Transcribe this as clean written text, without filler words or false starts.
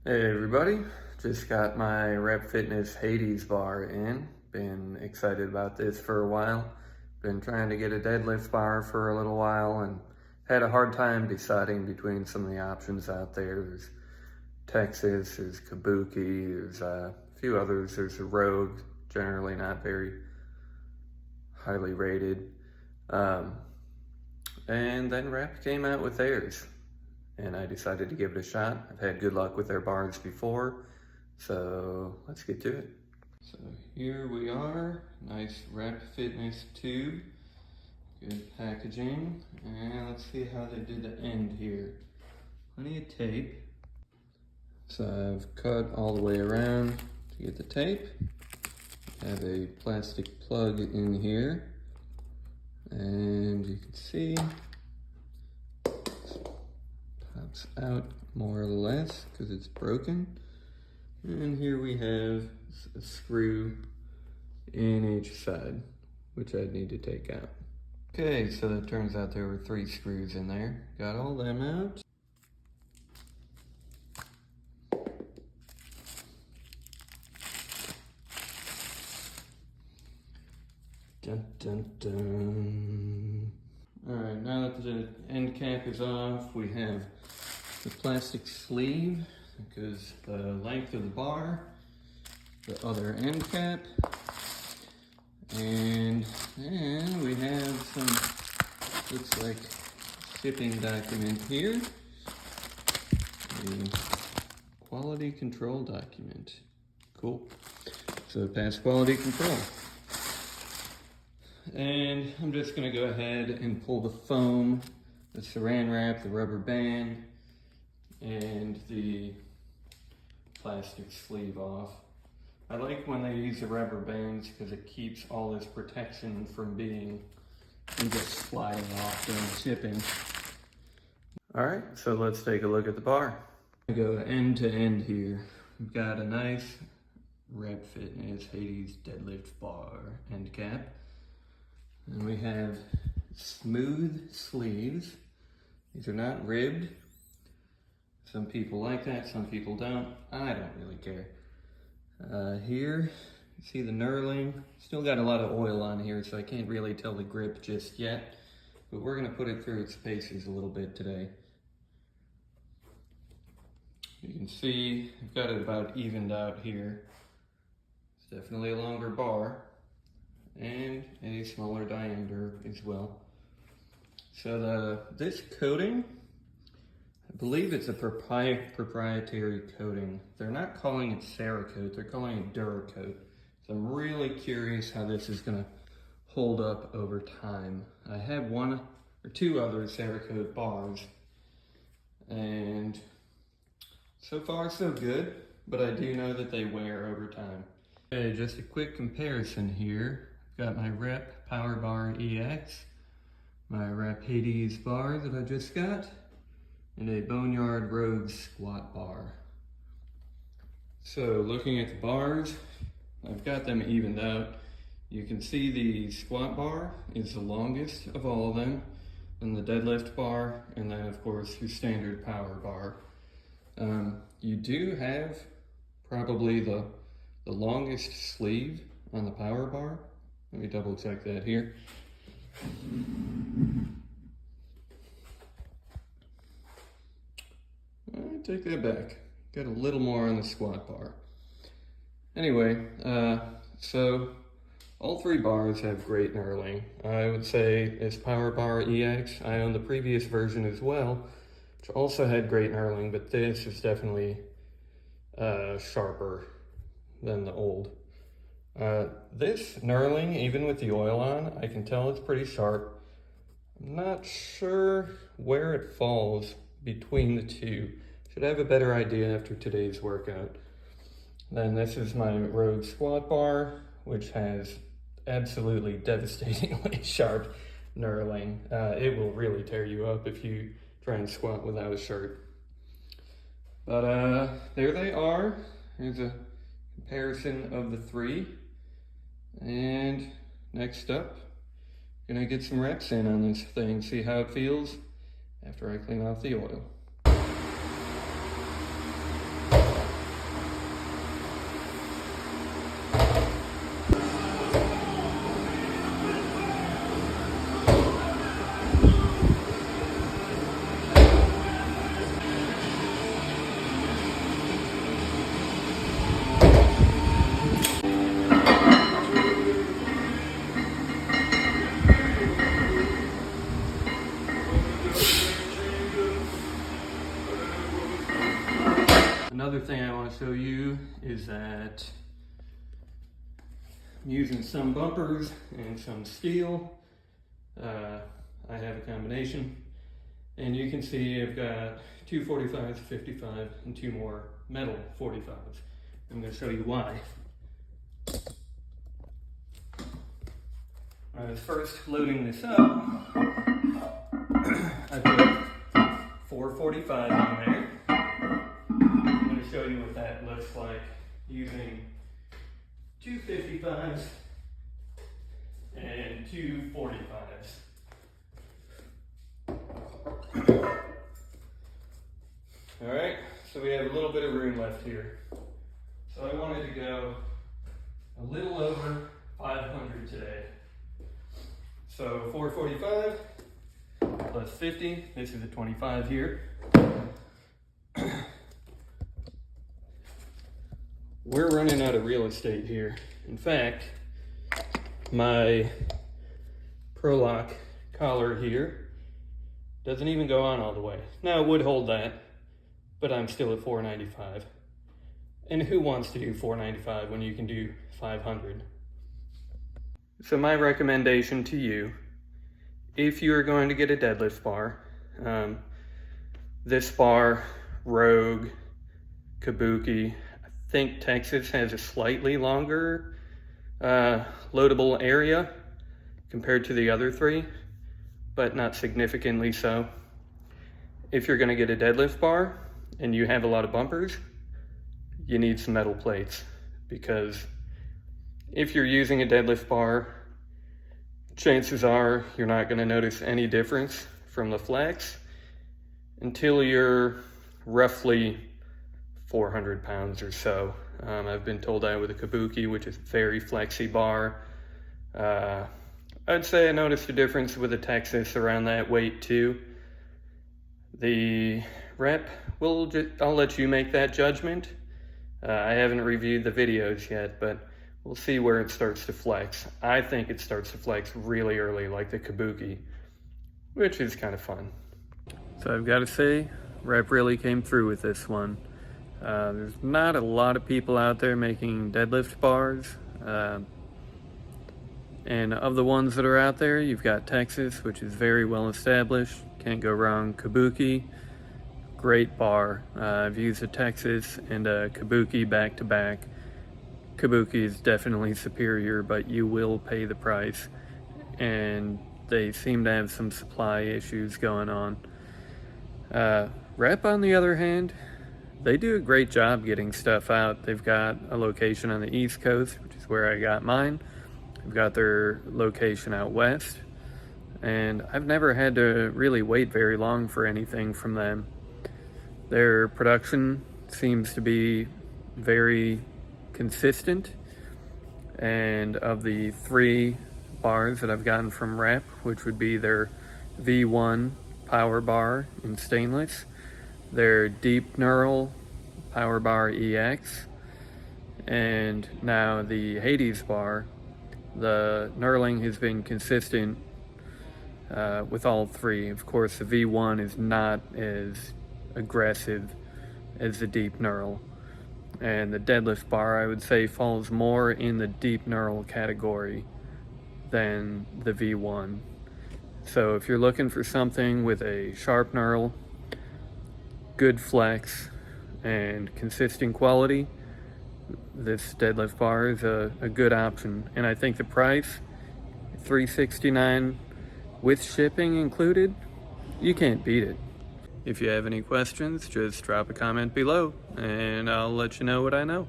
Hey everybody, just got my Rep Fitness Hades bar in. Been excited about this for a while. Been trying to get a deadlift bar for a little while and had a hard time deciding between some of the options out there. There's Texas, there's Kabuki, there's a few others. There's a Rogue, generally not very highly rated. And then Rep came out with theirs, and I decided to give it a shot. I've had good luck with their bars before, so let's get to it. So here we are, nice Rep Fitness tube, good packaging, and let's see how they did the end here. Plenty of tape. So I've cut all the way around to get the tape. I have a plastic plug in here, and you can see pops out more or less because it's broken. And here we have a screw in each side, which I'd need to take out. Okay, so it turns out there were 3 screws in there. Got all them out. Dun dun dun. Alright, now that the end cap is off, we have the plastic sleeve, because the length of the bar, the other end cap, and then we have some, looks like, shipping document here, a quality control document. Cool. So it passed quality control. And I'm just gonna go ahead and pull the foam, the saran wrap, the rubber band, and the plastic sleeve off. I like when they use the rubber bands because it keeps all this protection from just sliding off during shipping. All right, so let's take a look at the bar. I go end to end here. We've got a nice Rep Fitness Hades deadlift bar end cap. And we have smooth sleeves. These are not ribbed. Some people like that, some people don't. I don't really care. Here, you see the knurling. Still got a lot of oil on here, so I can't really tell the grip just yet. But we're gonna put it through its paces a little bit today. You can see I've got it about evened out here. It's definitely a longer bar, and a smaller diameter as well. So this coating, I believe it's a proprietary coating. They're not calling it Cerakote, they're calling it Duracoat. So I'm really curious how this is gonna hold up over time. I have 1 or 2 other Cerakote bars, and so far so good, but I do know that they wear over time. Okay, just a quick comparison here. Got my Rep Power Bar EX, my Rep Hades bar that I just got, and a Boneyard Rogue squat bar. So looking at the bars, I've got them evened out. You can see the squat bar is the longest of all of them, then the deadlift bar, and then of course your standard power bar. You do have probably the longest sleeve on the power bar. Let me double check that here. I take that back. Got a little more on the squat bar. Anyway, so all 3 bars have great knurling. I would say this Power Bar EX, I own the previous version as well, which also had great knurling, but this is definitely sharper than the old. This knurling, even with the oil on, I can tell it's pretty sharp. I'm not sure where it falls between the two. Should have a better idea after today's workout. Then this is my Rogue squat bar, which has absolutely devastatingly sharp knurling. It will really tear you up if you try and squat without a shirt. But there they are. Here's a comparison of the 3. And next up, gonna get some reps in on this thing, see how it feels after I clean off the oil. Another thing I want to show you is that I'm using some bumpers and some steel. I have a combination, and you can see I've got two 45s, 55, and two more metal 45s. I'm going to show you why. When I was first loading this up, I put 445 in there. I'm going to show you what that looks like using two 55s and two 45s. Alright, so we have a little bit of room left here. So I wanted to go a little over 500 today. So 445 plus 50, this is a 25 here. We're running out of real estate here. In fact, my Prolock collar here doesn't even go on all the way. Now it would hold that, but I'm still at 495. And who wants to do 495 when you can do 500? So my recommendation to you, if you are going to get a deadlift bar, this bar, Rogue, Kabuki, I think Texas has a slightly longer loadable area compared to the other three, but not significantly so. If you're going to get a deadlift bar and you have a lot of bumpers, you need some metal plates, because if you're using a deadlift bar, chances are you're not going to notice any difference from the flex until you're roughly 400 pounds or so. I've been told that with a Kabuki, which is a very flexy bar. I'd say I noticed a difference with a Texas around that weight too. The rep, I'll let you make that judgment. I haven't reviewed the videos yet, but we'll see where it starts to flex. I think it starts to flex really early, like the Kabuki, which is kind of fun. So I've got to say, rep really came through with this one. There's not a lot of people out there making deadlift bars. And of the ones that are out there, you've got Texas, which is very well established. Can't go wrong. Kabuki, great bar. I've used a Texas and a Kabuki back to back. Kabuki is definitely superior, but you will pay the price. And they seem to have some supply issues going on. Rep, on the other hand, they do a great job getting stuff out. They've got a location on the East Coast, which is where I got mine. They've got their location out west. And I've never had to really wait very long for anything from them. Their production seems to be very consistent. And of the three bars that I've gotten from Rep, which would be their V1 power bar in stainless, their deep knurl power bar EX, and now the Hades bar, the knurling has been consistent with all three. Of course, the V1 is not as aggressive as the deep knurl, and the deadlift bar, I would say, falls more in the deep knurl category than the V1. So if you're looking for something with a sharp knurl, good flex, and consistent quality, this deadlift bar is a good option. And I think the price, $369 with shipping included, you can't beat it. If you have any questions, just drop a comment below and I'll let you know what I know.